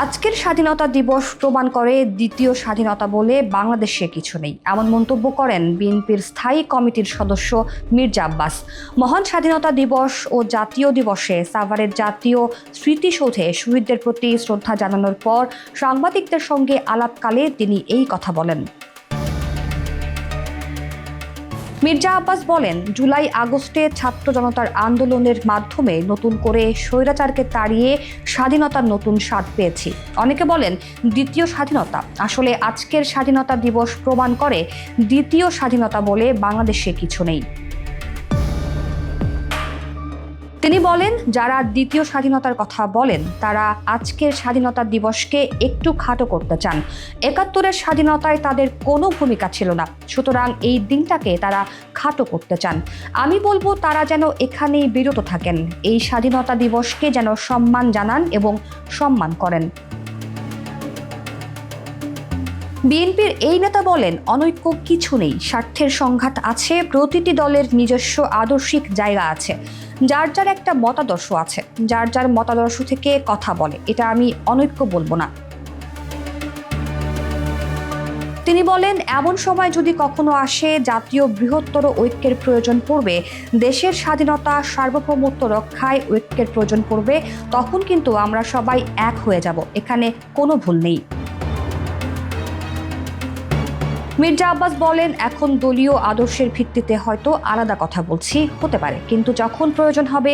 আজকের স্বাধীনতা দিবস প্রমাণ করে দ্বিতীয় স্বাধীনতা বলে বাংলাদেশে কিছু নেই, এমন মন্তব্য করেন বিএনপির স্থায়ী কমিটির সদস্য মির্জা আব্বাস। মহান স্বাধীনতা দিবস ও জাতীয় দিবসে সাভারের জাতীয় স্মৃতিসৌধে শহীদদের প্রতি শ্রদ্ধা জানানোর পর সাংবাদিকদের সঙ্গে আলাপকালে তিনি এই কথা বলেন। মির্জা আব্বাস বলেন, জুলাই আগস্টে ছাত্র জনতার আন্দোলনের মাধ্যমে নতুন করে স্বৈরাচারকে তাড়িয়ে স্বাধীনতার নতুন স্বাদ পেয়েছি। অনেকে বলেন দ্বিতীয় স্বাধীনতা, আসলে আজকের স্বাধীনতা দিবস প্রমাণ করে দ্বিতীয় স্বাধীনতা বলে বাংলাদেশে কিছু নেই। তিনি বলেন, যারা দ্বিতীয় স্বাধীনতার কথা বলেন তারা আজকের স্বাধীনতা দিবসকে একটু খাটো করতে চান। ৭১-এর স্বাধীনতায় তাদের কোনো ভূমিকা ছিল না, সুতরাং এই দিনটাকে তারা খাটো করতে চান। আমি বলবো তারা যেন এখানেই বিরত থাকেন, এই স্বাধীনতা দিবসকে যেন সম্মান জানান এবং সম্মান করেন। বিএনপির এই নেতা বলেন, অনৈক্য কিছু নেই, স্বার্থের সংঘাত আছে, প্রতিটি দলের নিজস্ব আদর্শিক জায়গা আছে, যার যার একটা মতাদর্শ আছে, যার যার মতাদর্শ থেকে কথা বলে, এটা আমি অনৈক্য বলবো না। তিনি বলেন, এমন সময় যদি কখনো আসে জাতীয় বৃহত্তর ঐক্যের প্রয়োজন পড়বে, দেশের স্বাধীনতা সার্বভৌমত্ব রক্ষায় ঐক্যের প্রয়োজন পড়বে, তখন কিন্তু আমরা সবাই এক হয়ে যাব, এখানে কোনো ভুল নেই। মির্জা আব্বাস বলেন, এখন দলীয় আদর্শের ভিত্তিতে হয়তো আলাদা কথা বলছি, হতে পারে, কিন্তু যখন প্রয়োজন হবে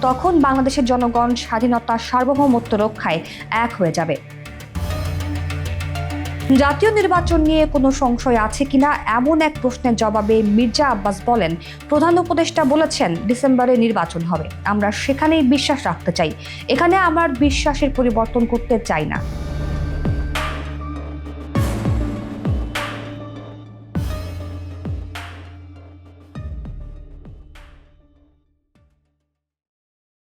তখন বাংলাদেশের জনগণ স্বাধীনতা সার্বভৌমত্ব রক্ষায় এক হয়ে যাবে। জাতীয় নির্বাচন নিয়ে কোনো সংশয় আছে কিনা এমন এক প্রশ্নের জবাবে মির্জা আব্বাস বলেন, প্রধান উপদেষ্টা বলেছেন ডিসেম্বরে নির্বাচন হবে, আমরা সেখানেই বিশ্বাস রাখতে চাই, এখানে আমার বিশ্বাসের পরিবর্তন করতে চাই না।